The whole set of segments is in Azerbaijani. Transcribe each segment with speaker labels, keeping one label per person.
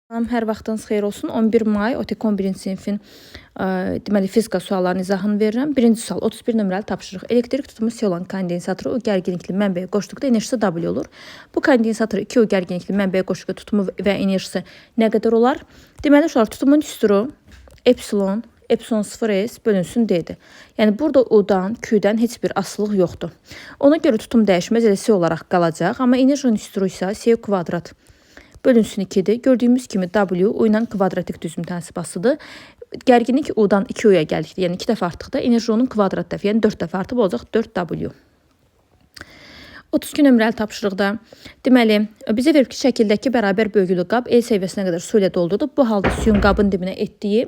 Speaker 1: Hər vaxtınız xeyir olsun. 11 may OTEK 11-ci sinifin deməli fizika suallarının izahını verirəm. Birinci sual 31 nömrəli tapşırıq. Elektrik tutumu C olan kondensatoru U gərginlikli mənbəyə qoşduqda enerjisi W olur. Bu kondensator 2U gərginlikli mənbəyə qoşduqda tutumu və enerjisi nə qədər olar? Deməli uşaqlar tutumun düsturu epsilon 0s bölünsün D-dir. Yəni burada U-dan, Q-dən heç bir asılılıq yoxdur. Ona görə tutum dəyişməz, elə C olaraq qalacaq. Amma enerjinin düsturu isə C kvadrat bölünsün 2-dir. Gördüyümüz kimi W U ilə kvadratik düzüm təsibasıdır. Gərginlik U-dan 2U-ya gəldikdə, yəni 2 dəfə artıqda enerji onun kvadrat dəfə, yəni 4 dəfə artıb olacaq 4W. 32 nömrəli tapşırıqda deməli bizə verib ki, şəkildəki bərabər bölgülü qab E səviyyəsinə qədər su ilə doldurulub. Bu halda suyun qabın dibinə etdiyi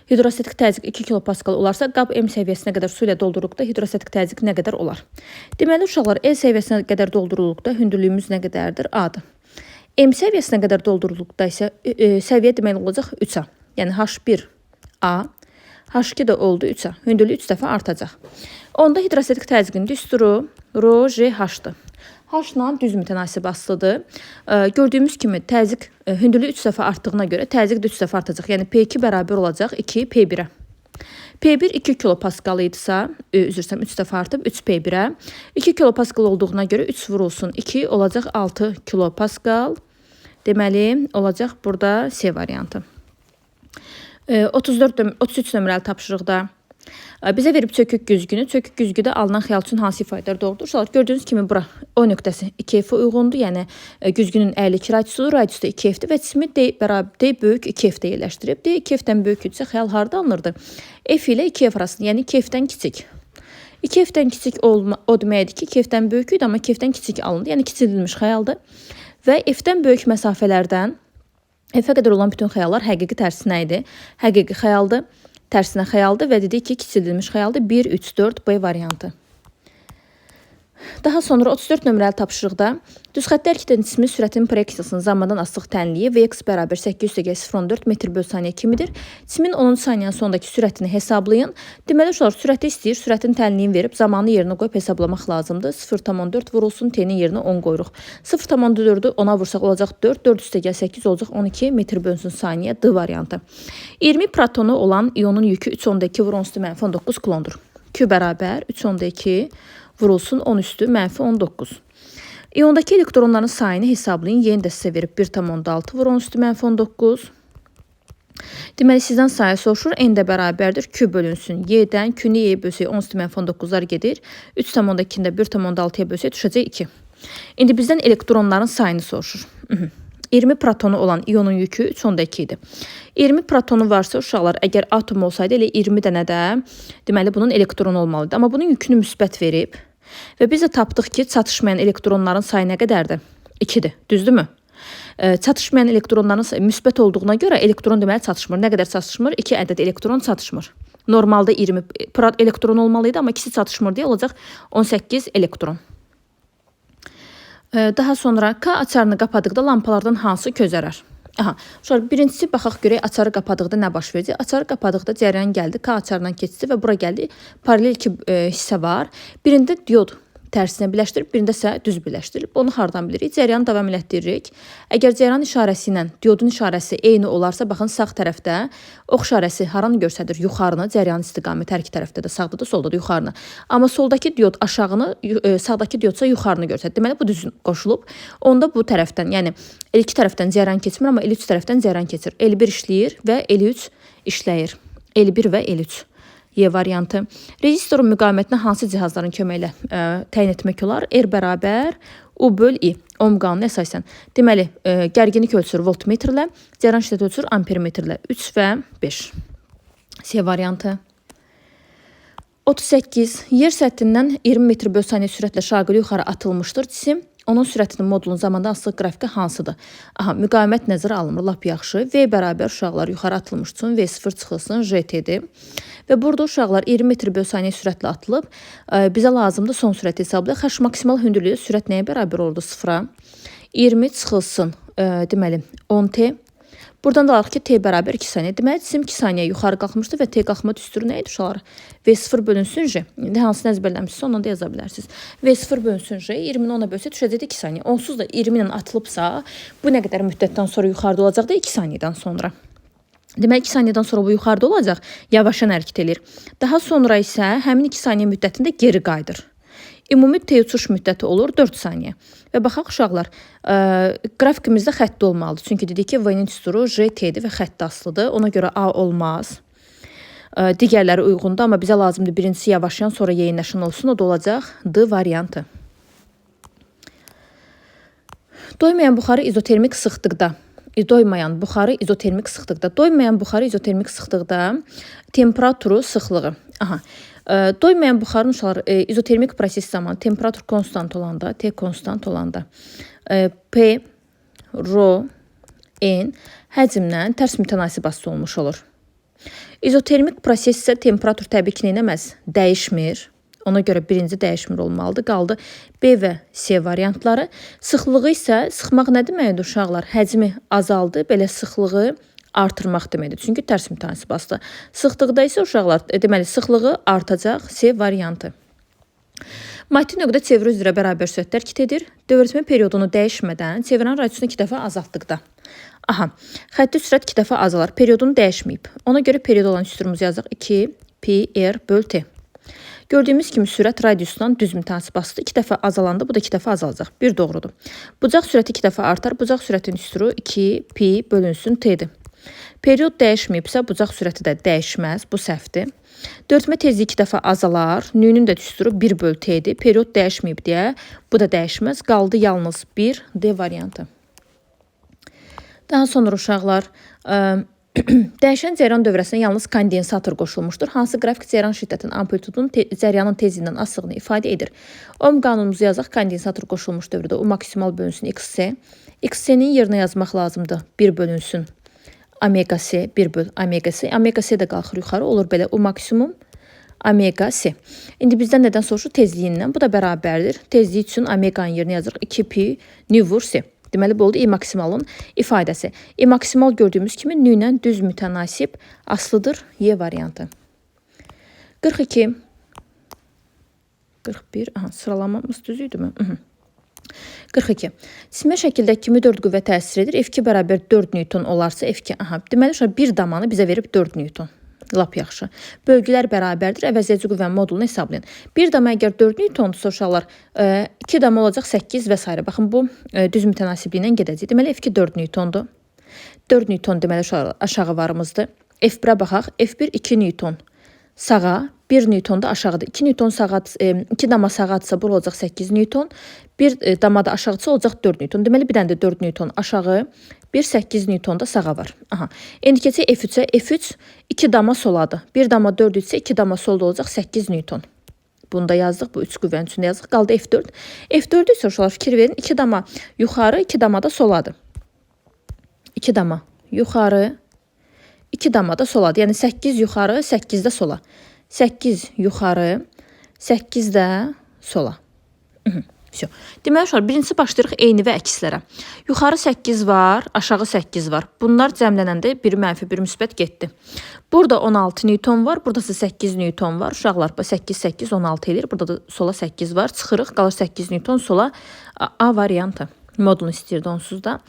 Speaker 1: hidrostatik təzyiq 2 kilopascal olarsa, qab M səviyyəsinə qədər su ilə doldurulduqda hidrostatik təzyiq nə qədər olar? Deməli uşaqlar E səviyyəsinə qədər doldurulduqda hündürlüyümüz nə qədərdir? A-dır. M səviyyəsinə qədər doldurulduqda isə səviyyə deməli olacaq 3A. Yəni H1A, H2 də oldu 3A. Hündürlüyü 3 dəfə artacaq. Onda hidrostatik təzyiqin düsturu ρ(J)H-dır. H-la düz mütənasib asılıdır. Gördüyümüz kimi təzyiq hündürlüyü 3 dəfə artdığına görə təzyiq də 3 dəfə artacaq. Yəni P2 bərabər olacaq 2P1-ə. P1 2 kilopascal idisə, üzr 3 dəfə artıb 3P1-ə. 2 kilopascal olduğuna görə 3 vurulsun 2 olacaq 6 kilopascal. Deməli olacaq burada C variantı. 33 nömrəli tapşırıqda bizə verib çökük güzgünü. Çökük güzgüdə alınan xəyal üçün hansı ifadələr doğrudur? Uşaqlar gördüyünüz kimi bura O nöqtəsi 2F-ə uyğundur. Yəni güzgünün 52 radiusudur. Radius da 2F-dir və cismi D böyük 2F-də yerləşdirib. D 2F-dən böyük idisə xəyal harda alınırdı? F ilə 2F arasında, yəni 2F-dən kiçik. 2F-dən kiçik o deməkdir ki, 2F-dən böyük idi, amma 2F-dən kiçik alındı. Yəni kiçildilmiş xəyaldır. Və F-dən böyük məsafələrdən F-ə qədər olan bütün xəyallar həqiqi tərsinə idi. Həqiqi xəyaldır. Tərsinə xəyaldır və dedik ki, kiçildilmiş xəyaldır 1, 3, 4 B variantı. Daha sonra 34 nömrəli tapşırıqda düz xəttə hərəkət edən cismin sürətinin proyeksiyasının zamandan asılıq tənliyi Vx bərabər 800/014 metr/saniyə kimidir. Cismin 10 saniyənin sonundakı sürətini hesablayın. Deməli uşaqlar sürəti istəyir, sürətin tənliyini verib zamanı yerinə qoyub hesablamaq lazımdır. 0,4 vurulsun, T-nin yerinə 10 qoyuruq. 0,4-ü 10-a vursaq olacaq 4, 4 üstə gəl 8 olacaq 12 metr/saniyə D variantı. 20 protonu olan ionun yükü 3,2 vur 10 üstü -19 kulondur. Q bərabər 3,2 vurulsun 10 üstü -19. İondakı elektronların sayını hesablayın. Yeni də sizə verib 1,6 vur 10 üstü -19. Deməli sizdən sayı soruşur. N də bərabərdir. Q bölünsün Y-dən. Q-ni Y-yə bölsək 10 üstü -9'lar gedir. 3,2-də 1,6'ya bölsək düşəcək 2. İndi bizdən elektronların sayını soruşur. 20 protonu olan ionun yükü 3,2 idi. 20 protonu varsa uşaqlar, əgər atom olsaydı elə 20 dənə də deməli bunun elektronu olmalıdır. Amma bunun yükünü müsbət verib və biz də tapdıq ki, çatışmayan elektronların sayı nə qədərdir? 2-dir. Düzdürmü? Çatışmayan elektronların sayı müsbət olduğuna görə elektron deməli çatışmır. Nə qədər çatışmır? 2 ədəd elektron çatışmır. Normalda 20 elektron olmalıydı, amma ikisi çatışmır deyə olacaq 18 elektron. Daha sonra K açarını qapadıqda lampalardan hansı közərər? Birincisi baxaq görək açarı qapadıqda nə baş verəcək? Açarı qapadıqda cərəyan gəldi, K açarından keçdi və bura gəldi. Paralel iki hissə var. Birində diod tərsinə birləşdirib, birində isə düz birləşdirib. Onu hardan bilirik? Cərəyanı davam elətdiririk. Əgər cərəyan işarəsi ilə diodun işarəsi eyni olarsa, baxın sağ tərəfdə ox işarəsi haranı göstərir? Yuxarını, cərəyan istiqaməti hər iki tərəfdə də, sağda da, solda da yuxarını. Amma soldakı diod aşağını, sağdakı diodsa yuxarını göstərir. Deməli bu düz qoşulub. Onda bu tərəfdən, yəni L2 tərəfdən cərəyan keçmir, amma L3 tərəfdən cərəyan keçir. L1 işləyir və L3 işləyir. L1 və L3. Y variantı. Rezistorun müqavimətinə hansı cihazların köməyi ilə təyin etmək olar? R bərabər U böl I. Ohm qanunu əsasən. Deməli, gərginlik ölçülür voltmetrlə, cərəyan şiddəti ölçülür ampermetrlə. 3 və 5. C variantı. 38. Yer səthindən 20 metr/saniyə sürətlə şaqili yuxarı atılmışdır cisim. Onun sürətinin modulun zamandan asılıq qrafiki hansıdır? Müqavimət nəzərə alınmır, lap yaxşı. V bərabər uşaqlar yuxarı atılmış üçün V0 çıxılsın, JT-dir. Və burada uşaqlar 20 metr/saniyə sürətlə atılıb. Bizə lazımdır son sürəti hesablayaq. H maksimal hündürlüyü sürət nəyə bərabər oldu? 0-a. 20 çıxılsın, deməli 10T. Buradan da alırıq ki, T bərabər 2 saniyə. Deməli, cisim 2 saniyə yuxarı qalxmışdı və T qalxma düsturu nə idi uşaqlar? V0 bölünsün J. İndi hansını əzbərləmişsiniz, ondan da yaza bilərsiniz. V0 bölünsün J, 20-ni 10-a bölsə düşəcəkdə 2 saniyə. Onsuz da 20 ilə atılıbsa, bu nə qədər müddətdən sonra yuxarıda olacaq da 2 saniyədən sonra. Deməli, 2 saniyədən sonra bu yuxarıda olacaq, yavaşan hərəkət edir. Daha sonra isə həmin 2 saniyə müddətində geri qayıdır. Ümumi T uçuş müddəti olur 4 saniyə. Və baxaq uşaqlar, qrafikimizdə xəttli olmalıdır. Çünki dedik ki, V-nin düsturu J, T-dir və xəttli asılıdır. Ona görə A olmaz. Digərləri uyğundur, amma bizə lazımdır birincisi yavaşlayan, sonra yeyinləşən olsun. O da olacaq D variantı. Doymayan buxarı izotermik sıxdıqda doymayan buxarı izotermik sıxdıqda temperaturu, sıxlığı. Doymayan buxarın uşaqlar izotermik proses zamanı temperatur konstant olanda, T konstant olanda P, Rho, N həcmlə tərs mütənasib asılı olmuş olur. İzotermik proses isə temperatur təbii ki, nəməz? Dəyişmir. Ona görə birinci dəyişmir olmalıdır. Qaldı B və C variantları. Sıxlığı isə, sıxmaq nə deməkdir uşaqlar? Həcmi azaldı, belə sıxlığı artırmaq deməkdir. Çünki tərs mütənasib asılı. Sıxdıqda isə uşaqlar, deməli, sıxlığı artacaq C variantı. Maddi nöqtə çeviri üzrə bərabər sürətlər hərəkət edir. Dövr etmə periodunu dəyişmədən çevirən radiusunu 2 dəfə azaltdıqda. Xətti sürət 2 dəfə azalar. Periodunu dəyişməyib. Ona görə period olan üstürümüzü yazaq 2 pi r böl t. Gördüyümüz kimi sürət radiusdan düz mütənasib asılı 2 dəfə azalanda bu da 2 dəfə azalacaq. Bir doğrudur. Bucaq sürəti 2 dəfə artar. Bucaq sürətin üstürü 2 pi bölünsün t-dir. Period dəyişməyibsə bucaq sürəti də dəyişməz. Bu səhvdir. Dörtmə tezliyi 2 dəfə azalar. Nünün də düsturu 1 böl t-dir. Period dəyişməyib deyə bu da dəyişməz. Qaldı yalnız 1 D variantı. Daha sonra uşaqlar, dəyişən cəryan dövrəsinə yalnız kondensator qoşulmuşdur. Hansı qrafik cəryan şiddətinin amplitudunun cəryanın tezliyindən asılığını ifadə edir. Ohm qanunumuzu yazaq, kondensator qoşulmuş dövrdə o maksimal bölünsün XC. XC-nin yerinə yazmaq lazımdır. 1 bölünsün omega C, 1 böl omega C. Omega C də qalxır yuxarı, olur belə o maksimum omega C. İndi bizdən nədən soruşur? Tezliyindən. Bu da bərabərdir. Tezliyi üçün omeganın yerinə yazırıq 2 pi nü vur C. Deməli, bu oldu I maksimalın ifadəsi. I maksimal gördüyümüz kimi nü ilə düz mütənasib asılıdır. Y variantı. 42. 41. Sıralamamız düz idimi? 42. Cisimə şəkildə kimi 4 qüvvə təsir edir. F2 bərabər 4 Newton olarsa F2. Deməli, bir damanı bizə verib 4 Newton. Lap yaxşı. Bölgülər bərabərdir. Əvəzləyici qüvvənin modulunu hesablayın. Bir dama əgər 4 Newtondursa uşaqlar, 2 dama olacaq 8 və s. Baxın, bu düz mütənasibliyi ilə gedəcək. Deməli, F2 4 Newtondur. 4 Newton deməli aşağı varımızdır. F1-ə baxaq. F1 2 Newton sağa, 1 Newton da aşağıdır. 2 Newton sağa, 2 dama sağa atsa bu olacaq 8 Newton. Bir dama da aşağıdsa olacaq 4 Newton. Deməli, bir dənə də 4 Newton aşağı, 8 Newton da sağa var. İndi keçək F3-ə. F3 2 dama soladır. Bir dama 4 isə 2 dama solda olacaq 8 Newton. Bunu da yazdıq. Bu 3 qüvvənin içində yazdıq. Qaldı F4. F4 isə uşaqlar fikir verin. 2 dama yuxarı, 2 dama da soladır. 2 dama yuxarı, 2 dama da soladır. Yəni 8 yuxarı, 8 də sola. 8 yuxarı, 8 də sola. Deməli, uşaqlar, birincisi başlayırıq eyni və əkslərə. Yuxarı 8 var, aşağı 8 var. Bunlar cəmlənəndə biri mənfi, biri müsbət getdi. Burada 16 Newton var, burada 8 Newton var. Uşaqlar, 8, 8, 16 edir. Burada da sola 8 var. Çıxırıq, qalır 8 Newton, sola A variantı. Modulunu istəyirdi onsuz da.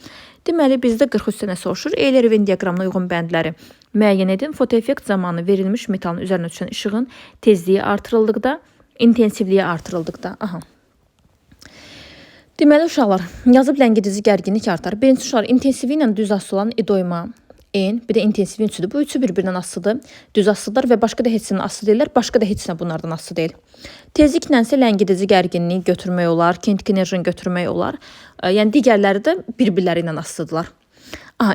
Speaker 1: Deməli, bizdə 43 dənə soruşur. Euler Venn diaqramına uyğun bəndləri müəyyən edin. Fotoeffekt zamanı verilmiş metalın üzərinə düşən işığın tezliyi artırıldıqda, intensivliyi artırıldıqda. Deməli, uşaqlar, yazıb ləngidici gərginlik artar. Birincisi, uşaqlar, intensivi ilə düz asılı olan doyma, N, bir də intensivin üçüdür. Bu üçü bir-birindən asılıdır. Düz asılıdırlar və başqa da heçsinə asılı deyirlər, başqa da heçsinə bunlardan asılı deyil. Tezliklə isə ləngidici gərginliyi götürmək olar, kinetik enerjini götürmək olar. Yəni, digərləri də bir-birləri ilə asılıdırlar.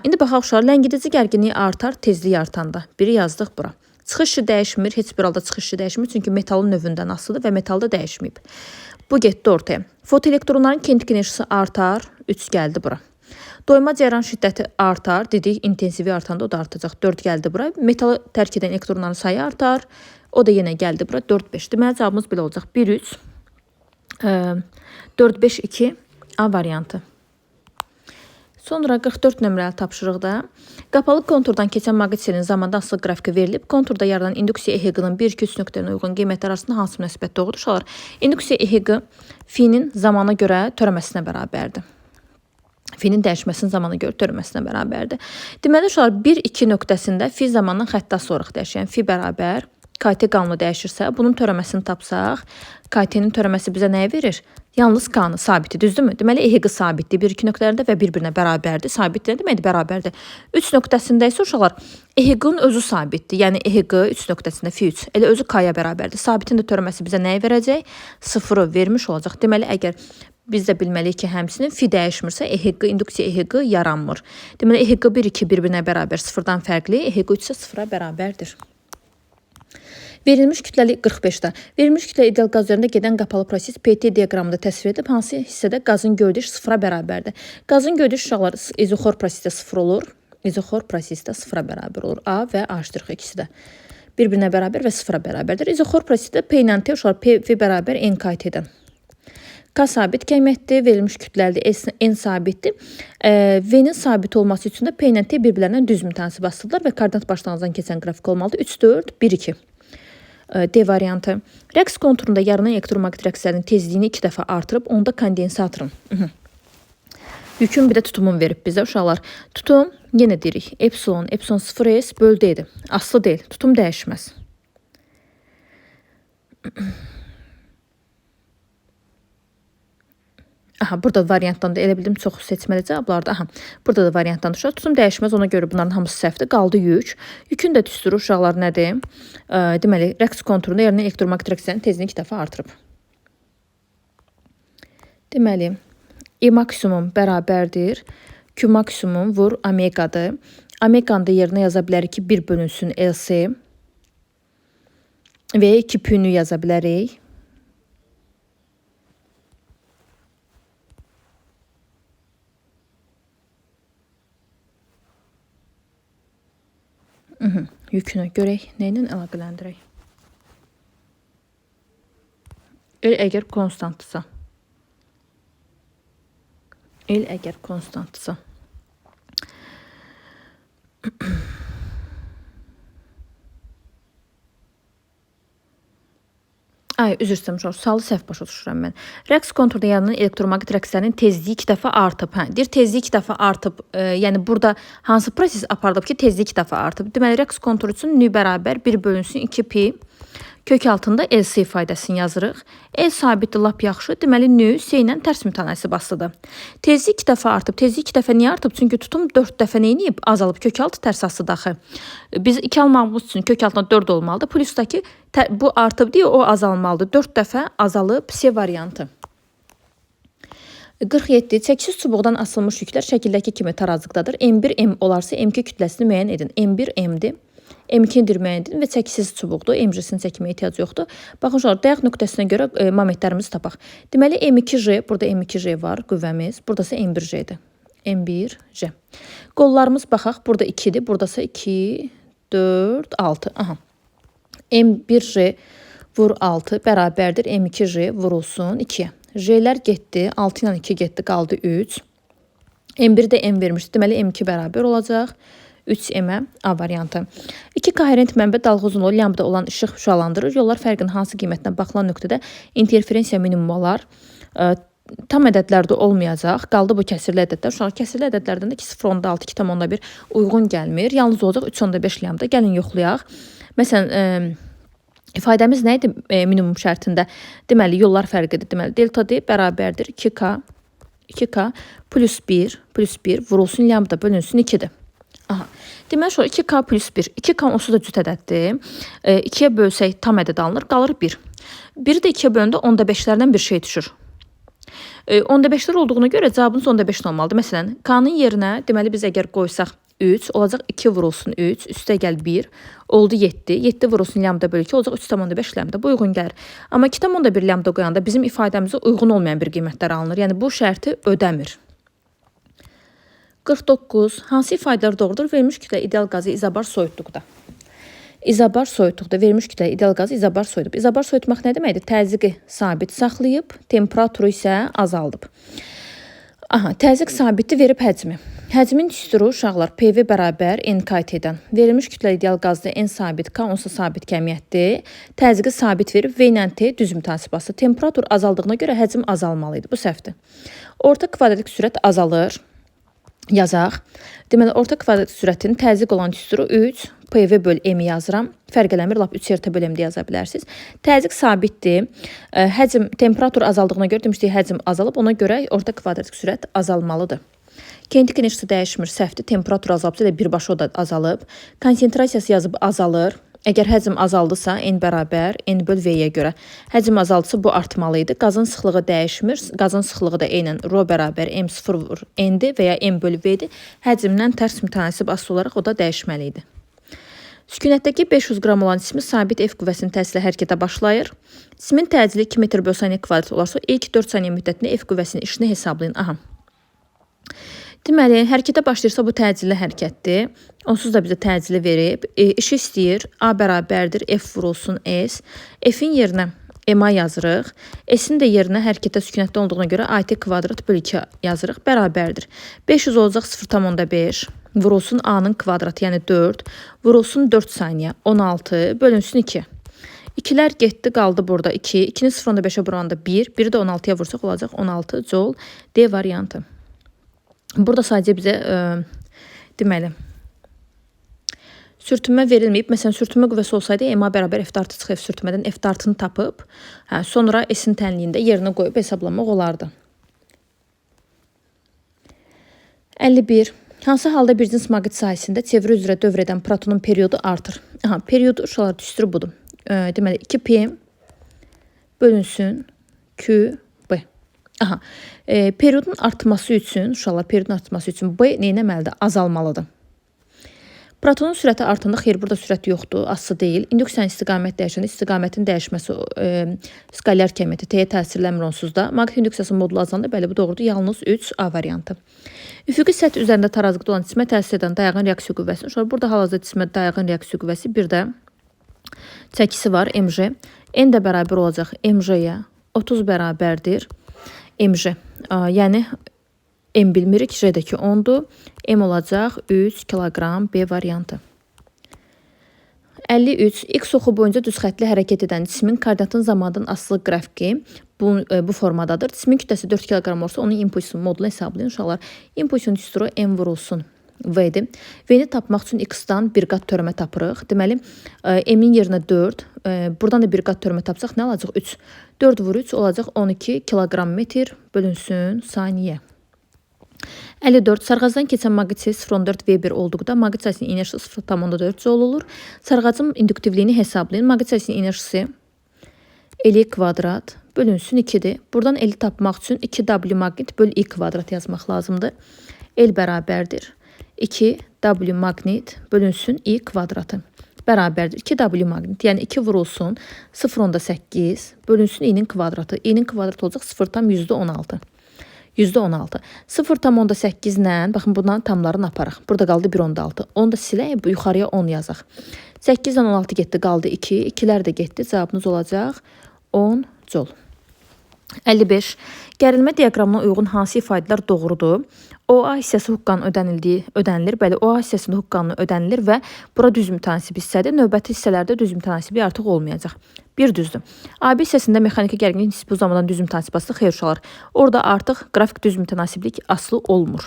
Speaker 1: İndi baxaq, uşaqlar, ləngidici gərginliyi artar, tezliyi artanda. Biri yazdıq bura. Çıxış dəyişmir, heç bir halda çıxış dəyişmir, çünki metalın növündən asılıdır və metalda dəyişməyib. Bu getdi ortaya. Fotoelektronların kinetik enerjisi artar, 3 gəldi bura. Doyma cəryan şiddəti artar, dedik, intensivi artanda o da artacaq, 4 gəldi bura. Metalı tərk edən elektronların sayı artar, o da yenə gəldi bura, 4-5. Deməli, cavabımız belə olacaq, 1-3, 4-5-2 A variantı. Sonra 44 nömrəli tapşırıqda qapalı konturdan keçən maqnit zamanda asılı qrafiki verilib. Konturda yaranan induksiya EHQ-nın 1-2-3 nöqtəyə uyğun qiymətləri arasında hansı münasibət doğrudur? Uşaqlar, induksiya EHQ finin zamana görə törəməsinə bərabərdir. Finin dəyişməsinin zamana görə törəməsinə bərabərdir. Deməli, uşaqlar 1-2 nöqtəsində fi zamandan xətti asılı olaraq dəyişir. Yəni, fi bərabər KT qanunu dəyişirsə, bunun törəməsini tapsaq, KT-nin törəməsi bizə nəyə verir? Yalnız K-nı sabitdir, düzdürmü? Deməli, EHQ sabitdir 1-2 nöqtələrində və bir-birinə bərabərdir. Sabit nə deməkdir? Bərabərdir. 3 nöqtəsində isə uşaqlar, EHQ-nun özü sabitdir. Yəni, EHQ 3 nöqtəsində fi 3. Elə özü K-ya bərabərdir. Sabitin də törəməsi bizə nəyi verəcək? 0-ı vermiş olacaq. Deməli, əgər biz də bilməliyik ki, həmçinin fi dəyişmirsə, EHQ, induksiya EHQ yaranmır. Deməli, EHQ 1-2 bir-birinə bərabər, 0-dan fərqli, EHQ 3 isə 0-a bərabərdir. Verilmiş kütləli 45-də. Verilmiş kütlə ideal qaz üzərində gedən qapalı proses PT diaqramında təsvir edib, hansı hissədə qazın gövdəş 0-a bərabərdir. Qazın gövdəş uşaqlar izoxor prosesdə 0 olur. İzoxor prosesdə 0-a bərabər olur. A və A' ikisi də bir-birinə bərabər və 0-a bərabərdir. İzoxor prosesdə P ilə T uşaqlar P bərabər NKT-dən. K sabit qiymətdir, verilmiş kütləlidir, N sabitdir. V-nin sabit olması üçün də P ilə T bir-birlərindən düz mütənasib asılıdırlar və koordinat başlanğıcdan keçən qrafik olmalıdır. 3, 4, 1, 2. D variantı. Rəqs konturunda yaranan elektromaqnit rəqslərinin tezliyini 2 dəfə artırıb, onda kondensatorun yükün bir də tutumun verib bizə uşaqlar. Tutum, yenə deyirik, epsilon 0s böl D-dir. Aslı deyil, tutum dəyişməz. Aha, burada variantdan da elə bildim çox seçməli cavablarda. Aha, burada da variantdan uşaq. Tutum dəyişməz, ona görə bunların hamısı səhvdir. Qaldı yük. Yükün də düsturu uşaqlar nədir? Deməli, rəqs konturunda yaranan elektromaqnit rəqslərinin tezliyini 2 dəfə artırıb. Deməli, E maksimum bərabərdir. Q maksimum vur omeqadır. Omeqanı da yerinə yaza bilərik ki, 1 bölünsün LC və 2 pünü yaza bilərik. Yükünü görək, nə ilə əlaqələndirək? Əgər konstantdırsa. Əgər konstantdırsa. Üzr istəmişəm, sualı səhv başa düşürəm mən. Rəqs konturda yaranan elektromaqnit rəqslərinin tezliyi 2 dəfə artıb. Deyir, tezliyi 2 dəfə artıb. Yəni, burada hansı proses apardıb ki, tezliyi 2 dəfə artıb? Deməli, rəqs konturu üçün nü bərabər 1 bölünsün 2 pi. Kök altında LC ifadəsini yazırıq. L sabitdir, lap yaxşı. Deməli, nü S ilə tərs mütənasib asılıdır. Tezliyi 2 dəfə artıb. Tezliyi 2 dəfə niyə artıb? Çünki tutum 4 dəfə neyiniyib? Azalıb. Kök altı tərs asıdır axı. Biz 2 almağımız üçün kök altında 4 olmalıdır. Plusdakı bu artıb deyə o azalmalıdır. 4 dəfə azalıb C variantı. 47. Çəkisiz çubuqdan asılmış yüklər şəkildəki kimi tarazlıqdadır. M1 M olarsa M2 kütləsini müəyyən edin. M1 M-dir. M2-dir müəyyən edin və çəkisiz çubuqdur. M-cisini çəkməyə ehtiyac yoxdur. Baxın, dayaq nöqtəsinə görə momentlərimizi tapaq. Deməli, M2J, burada M2J var, qüvvəmiz. Buradasa M1J-dir. M1J. Qollarımız baxaq, burada 2-dir. Buradasa 2, 4, 6. Aha. M1J vur 6 bərabərdir. M2J vurulsun 2-yə. J'lər getdi. 6 ilə 2 getdi. Qaldı 3. M1 də M vermişdir. Deməli, M2 bərabər olacaq. 3M A variantı. 2 koherent mənbə dalğa uzunluğu lambda olan işıq şüalandırır. Yollar fərqinin hansı qiymətindən baxılan nöqtədə interferensiya minimum olar. Tam ədədlərdə olmayacaq. Qaldı bu kəsirli ədədlər. Uşaq kəsirli ədədlərdən də 2,6, 2,1 uyğun gəlmir. Yalnız olacaq 3,5 lambda. Gəlin yoxlayaq. Məsələn, ifadəmiz nə idi minimum şərtində? Deməli, yollar fərqidir. Deməli, delta D bərabərdir 2K plus 1 vurulsun lambda bölünsün 2-dir. Aha. Deməli, 2K plus 1. 2K onsuz da cüt ədəddir. 2-yə bölsək tam ədəd alınır. Qalır 1. 1-i də 2-yə böləndə 15'lərdən bir şey düşür. 15'lər olduğuna görə cavabınız 15 olmalıdır. Məsələn, K-nın yerinə deməli biz əgər qoysaq 3, olacaq 2 vurulsun 3, üstə gəl 1, oldu 7. 7 vurulsun lambda bölü 2, olacaq 3,5 lambda. Bu uyğun gəlir. Amma 2,1 lambda qoyanda bizim ifadəmizə uyğun olmayan bir qiymətlər alınır. Yəni, bu şərti ödəmir. 49. Hansı ifadələr doğrudur? Verilmiş kütlə ideal qazı izobar soyutluqda. İzobar soyutluqda verilmiş kütlə ideal qazı izobar soyudub. İzobar soyutmaq nə deməkdir? Təzyiqi sabit saxlayıb, temperaturu isə azaldıb. Aha, təzyiq sabiti verib həcmi. Həcmin düsturu uşaqlar PV bərabər N KT-dən. Verilmiş kütlə ideal qazda N sabit, K onsa sabit kəmiyyətdir. Təzyiqi sabit verib V ilə T düz mütasibası. Temperatur azaldığına görə həcm azalmalı idi. Bu səhvdir. Orta kvadratik sürət azalır. Yazaq. Deməli, orta kvadratik sürətin təzyiq olan düsturu 3 PV böl M yazıram. Fərq eləmir, lap 3 RT böl M də yaza bilərsiniz. Təzyiq sabitdir. Həcm, temperatur azaldığına görə demişdik, həcm azalıb. Ona görə orta kvadratik sürət azalmalıdır. Kinetik enerjisi dəyişmir, səhvdir. Temperatur azalbsa da birbaşa o da azalıb. Konsentrasiyası yazıb azalır. Əgər həcm azaldısa, N bərabər N böl V-yə görə. Həcm azaldısa, bu artmalı idi. Qazın sıxlığı dəyişmir. Qazın sıxlığı da eynən ρ bərabər M0 vur N-dir və ya M böl V-dir. Həcmdən tərs mütənasib asılı olaraq o da dəyişməli idi. Sükunətdəki 500 qram olan cismi sabit F qüvvəsinin təsirlə hərəkətə başlayır. Cismin təcili 2 metr böl saniyə kvadrat olarsa, ilk 4 saniyə müddətində F qüvvəsinin işini hesablayın. Aha. Deməli, hərəkətə başlayırsa bu təcilli hərəkətdir. Onsuz da bizə təcili verib. İşi istəyir. A bərabərdir. F vurulsun S. F-in yerinə MA yazırıq. S-in də yerinə hərəkətə sükunətdə olduğuna görə AT kvadrat böl 2 yazırıq. Bərabərdir. 500 olacaq 0,5. Vurulsun A-nın kvadratı, yəni 4. Vurulsun 4 saniyə. 16 bölünsün 2. 2'lər getdi, qaldı burada 2. 2-ni 0,5'ə vuranda 1. 1-i də 16'ya vursaq olacaq 16 joule. D variantı. Burada sadəcə bizə deməli sürtünmə verilməyib. Məsələn, sürtünmə qüvvəsi olsaydı MA bərabər F artı çıx F sürtünmədən F artıını tapıb, sonra S-in tənliyində yerinə qoyub hesablamaq olardı. 51. Hansı halda bir cins maqnit sahəsində çevre üzrə dövr edən protonun periodu artır? Aha, periodu uşaqlar düsturu budur. Deməli 2P bölünsün Q B. Aha. Periodun artması üçün, uşaqlar periodun artması üçün B neynəməlidir? Azalmalıdır. Protonun sürəti artanda, xeyr, burada sürət yoxdur, aslı deyil. İnduksiyanın istiqamət dəyişəndə istiqamətin dəyişməsi skalyar kəmiyyəti T-yə təsirləmir onsuz da. Maqnit induksiyasının modulu azalanda, bəli, bu doğrudur. Yalnız 3A variantı. Üfüqi səth üzərində tarazlıqda olan cismə təsir edən dayağın reaksiya qüvvəsi. Uşaqlar, burada hal-hazırda cismə dayağın reaksiya qüvvəsi, bir də çəkisi var, mj. N də bərabər olacaq mj-yə. 30 bərabərdir mj. Yəni M bilmirik, J-dəki 10'dur. M olacaq 3 kilogram B variantı. 53. X oxu boyunca düz xətli hərəkət edən cismin koordinatın zamandan asılı qrafiki bu formadadır. Cismin kütləsi 4 kilogram olsa, onun impulsun modulunu hesablayın. Uşaqlar, impulsun düsturu M vurulsun V-dir. V-ni tapmaq üçün X-dan bir qat törəmə tapırıq. Deməli, M-in yerinə 4, buradan da bir qat törəmə tapsaq nə olacaq? 3. 4 vur 3 olacaq 12 kilogram metr bölünsün saniyə. 54. Sarğacdan keçən maqnit sayısı 0,4 V1 olduqda maqnit sayısının enerjisi 0,4 joule olur. Sarğacın induktivliyini hesablayın. Maqnit sayısının enerjisi L kvadrat bölünsün 2'dir. Buradan L tapmaq üçün 2W maqnit böl I kvadrat yazmaq lazımdır. L bərabərdir 2W maqnit bölünsün I kvadratı. Bərabərdir 2W maqnit, yəni 2 vurulsun 0,8 bölünsün I-nin kvadratı. I-nin kvadratı olacaq 0,16. %16. 0,8 ilə, baxın bundan tamlarını aparaq. Burada qaldı 1,6. Onu da silək, yuxarıya 10 yazaq. 8 ilə 16 getdi, qaldı 2. 2'lər də getdi, cavabınız olacaq 10 joule. 55. Gərilmə diaqramına uyğun hansı ifadələr doğrudur? OA hissəsi huqqanın ödənilir. Bəli, OA hissəsində huqqanın ödənilir və bura düz mütənasib hissədir. Növbəti hissələrdə düz mütənasibi artıq olmayacaq. Bir düzdür. AB hissəsində mexaniki gərginlik nisbi bu zamandan düz mütənasibası xeyr uşaqlar. Orada artıq qrafik düz mütənasiblik aslı olmur.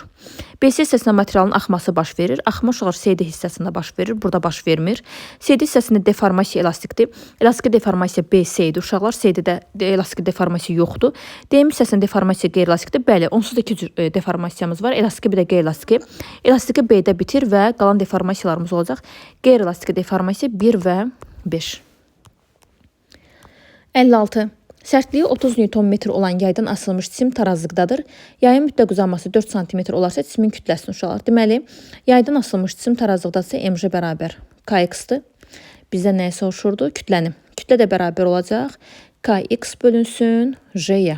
Speaker 1: BC hissəsində materialın axması baş verir. Axma uşaqlar CD hissəsində baş verir. Burada baş vermir. CD hissəsində deformasiya elastikdir. Elastiki deformasiya BC idi. Uşaqlar CD-də elastiki deformasiya yoxdur. DM hissəsində deformasiya qeyri-elastikdir. Bəli, onsuz da 2 cür deformasiyamız var. Elastiki bir də qeyri-elastiki. Elastiki B-də bitir və qalan deformasiyalarımız olacaq. Qeyri-elastiki deformasiya 1 və 5. 56. Sərtliyi 30 Nm olan yaydan asılmış cisim tarazlıqdadır. Yayın mütləq uzanması 4 cm olarsa cismin kütləsini uşaqlar. Deməli, yaydan asılmış cisim tarazlıqdadırsa mj bərabər kx-dır. Bizdən nəyə soruşurdu? Kütləni. Kütlə də bərabər olacaq kx bölünsün j-yə.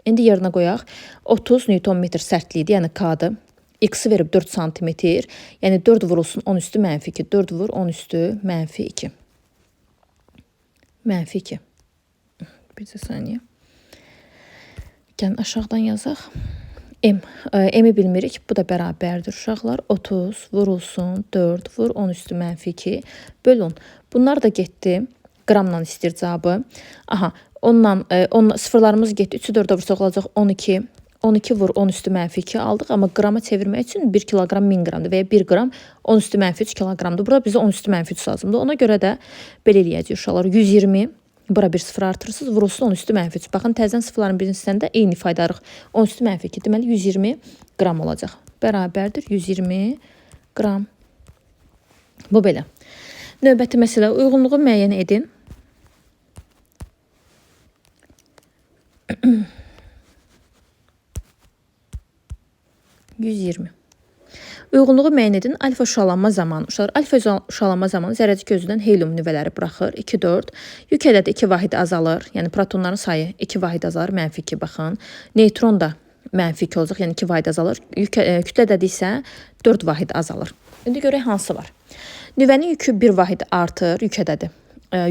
Speaker 1: İndi yerinə qoyaq. 30 Nm sərtliyidir, yəni k-dır. X-i verib 4 cm, yəni 4 vurulsun 10 üstü mənfi 2. 4 vur 10 üstü mənfi 2. Mənfi 2. Bir saniyə. Gəlin aşağıdan yazaq. M. M-i bilmirik. Bu da bərabərdir uşaqlar. 30 vurulsun 4 vur 10 üstü mənfi 2 böl 10. Bunlar da getdi. Qramla istəyir cavabı. Aha, sıfırlarımız getdi. 3-ü 4-ə vursaq olacaq 12. 12 vur 10 üstü mənfi 2 aldıq. Amma qrama çevirmək üçün 1 kiloqram 1000 qramdır və ya 1 qram 10 üstü mənfi 3 kiloqramdır. Burada bizə 10 üstü mənfi 3 lazımdır. Ona görə də belə eləyəcəyik uşaqlar. 120. Bura bir sıfır artırırsınız. Vurulsun 10 üstü mənfi 3. Baxın, təzən sıfırların birini sizdən də eyni faydarıq. 10 üstü mənfi 2. Deməli 120 qram olacaq. Bərabərdir 120 qram. Bu belə. Növbəti məsələ, uyğunluğu müəyyən edin. Uyğunluğu müəyyən edin. Alfa şualanma zamanı. Alfa şualanma zamanı zərrəcik özündən helium nüvələri buraxır. 2, 4. Yük ədədi 2 vahid azalır. Yəni protonların sayı 2 vahid azalır. Mənfi 2 baxın. Neytron da mənfi 2 olacaq. Yəni 2 vahid azalır. Kütlə ədədi isə 4 vahid azalır. İndi görək hansı var. Nüvənin yükü 1 vahid artır. Yük ədədi.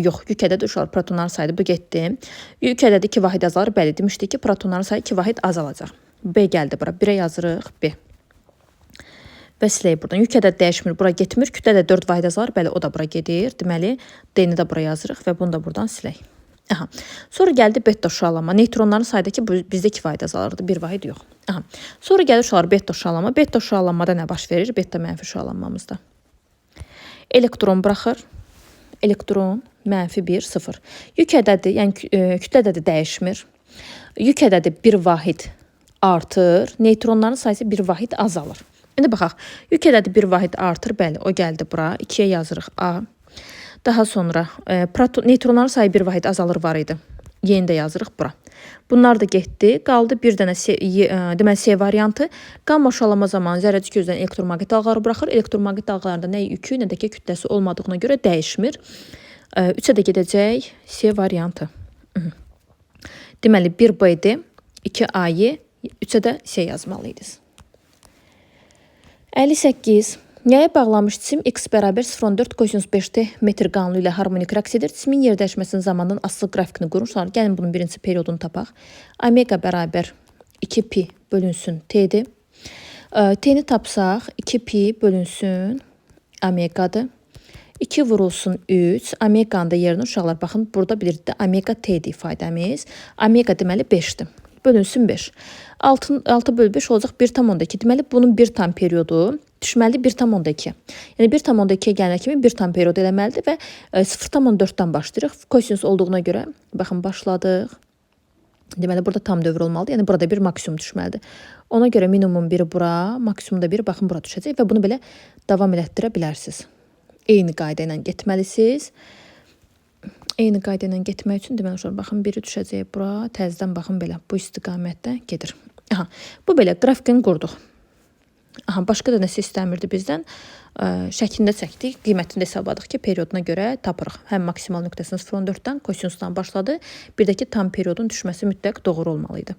Speaker 1: Yox, yük ədədi uşaqlar protonların sayıdır. Bu getdi. Yük ədədi 2 vahid azalır. Bəli, demişdik ki, protonların sayı 2 vahid azalacaq. B gəldi bura. 1-ə yazırıq. B. Və silək buradan. Yük ədəd dəyişmir, bura getmir. Kütlə də 4 vahid azalır. Bəli, o da bura gedir. Deməli, D-ni də bura yazırıq və bunu da buradan silək. Aha. Sonra gəldi beta şualama. Neytronların sayıda ki, bizdə 2 vahid azalırdı. 1 vahid yox. Aha. Sonra gəlir uşaqlar beta şualama. Beta şualamada nə baş verir? Beta mənfi şualanmamızda. Elektron buraxır. Elektron mənfi 1, 0. Yük ədədi, yəni kütlə ədədi dəyişmir. Yük ədədi 1 vahid artır. Neytronların sayısı 1 vahid azalır. İndi baxaq. Yük ədədi 1 vahid artır. Bəli, o gəldi bura. 2-yə yazırıq A. Daha sonra neytronların sayı 1 vahid azalır var idi. Yeni də yazırıq bura. Bunlar da getdi. Qaldı bir dənə deməli C variantı. Qamma şualama zamanı zərrəcik özdən elektromaqnit dalğaları buraxır. Elektromaqnit dalğalarında nə yükü, nə də ki kütləsi olmadığına görə dəyişmir. 3-ə də gedəcək C variantı. Deməli 1 B idi, 2 A-yı, 3-ə də C yazmalıydınız. 58. Yaya bağlanmış cisim x bərabər 0,14 kosinus 5t metr qanunu ilə harmonik rəqs edir. Cisimin yerdəşməsinin zamanının asılı qrafikini qurun. Sonra gəlin bunun birinci periodunu tapaq. Omega bərabər 2pi bölünsün t'dir. T'ni tapsaq 2pi bölünsün omegadır. 2 vurulsun 3. Omeganın da yerini uşaqlar baxın. Burada bilirdik də omega t'dir ifadəmiz. Omega deməli 5'dir. Bölünsün 5. 6 bölü 5 olacaq 1,2. Deməli bunun 1 tam periodu düşməlidir 1,2. Yəni 1,2-yə gələnə kimi 1 tam periodu eləməlidir və 0,4-dən başlayırıq. Kosinus olduğuna görə baxın başladıq. Deməli burada tam dövr olmalıdır. Yəni burada bir maksimum düşməlidir. Ona görə minimum 1 bura, maksimum da 1 baxın bura düşəcək və bunu belə davam elətdirə bilərsiniz. Eyni qayda ilə getməlisiniz. Eyni qayda ilə getmək üçün deməli baxın biri düşəcək bura, təzədən baxın belə bu istiqamətdə gedir. Aha, bu belə qrafikini qurduq. Aha, başqa da nəsə istəmirdi bizdən. Şəklində çəkdik, qiymətini də hesabladıq ki, perioduna görə tapırıq. Həm maksimal nöqtəsini 0,14-dən kosinusdan başladı. Bir də ki, tam periodun düşməsi mütləq doğru olmalıydı.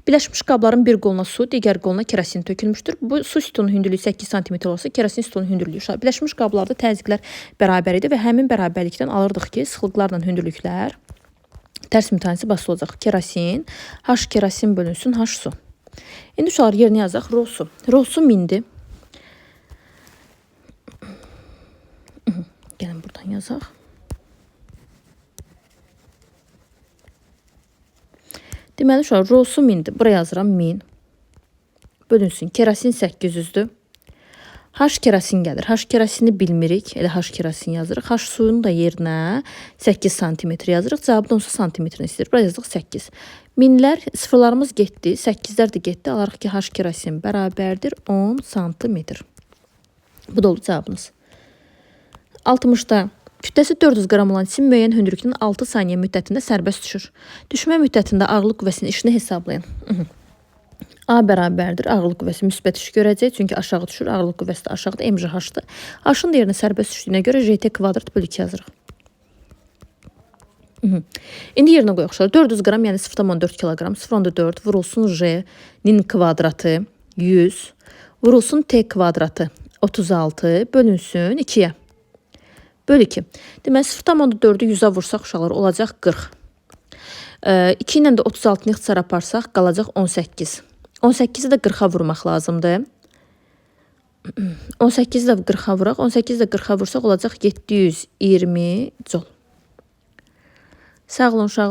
Speaker 1: Birləşmiş qabların bir qoluna su, digər qoluna kerosin tökülmüşdür. Bu su sütunun hündürlüyü 8 cm olsa, kerosin sütunun hündürlüyü birləşmiş qablarda təzyiqlər bərabər idi və həmin bərabərlikdən alırdıq ki, sıxlıqlarla hündürlüklər tərs mütənisi basılacaq. Kerosin, H kerosin bölünsün H su. İndi uşaqlar yerini yazaq. Rho su. Rho su 1000'dir. Gəlin buradan yazaq. Deməli uşaqlar rho su 1000'dir. Buraya yazıram 1000. Bölünsün. Kerosin 800'dür. H kerosin gəlir. H kerosini bilmirik. Elə H kerosin yazırıq. H suyunu da yerinə 8 cm yazırıq. Cavabı da 10 cm-ni istəyir. Buraya yazıq 8. Minlər, sıfırlarımız getdi. 8'lər də getdi. Alarıq ki, H kerosin bərabərdir 10 cm. Bu da olur cavabınız. 60'da kütləsi 400 qram olan cisim müəyyən hündürlükdən 6 saniyə müddətində sərbəst düşür. Düşmə müddətində ağırlıq qüvvəsinin işini hesablayın. A bərabərdir. Ağırlıq qüvvəsi müsbət iş görəcək. Çünki aşağı düşür. Ağırlıq qüvvəsi də aşağıda MJH-dır. H-ın da yerinə sərbəst düşdüyünə görə JT kvadrat bölü 2 yazırıq. İndi yerinə qoyaq. 400 qram, yəni 0,4 kiloqram. 0,4 vurulsun J-nin kvadratı 100. Vurulsun T kvadratı 36 bölünsün 2-yə. Böl 2. Deməli 0,4'ü 100'ə vursaq uşaqlar olacaq 40. 2 ilə də 36-nı ixtisar aparsaq qalacaq 18. 18-i də 40-a vurmaq lazımdır. 18-i də 40-a vuraq. 18-i də 40-a vursaq olacaq 720 joule. Sağ olun uşaqlar.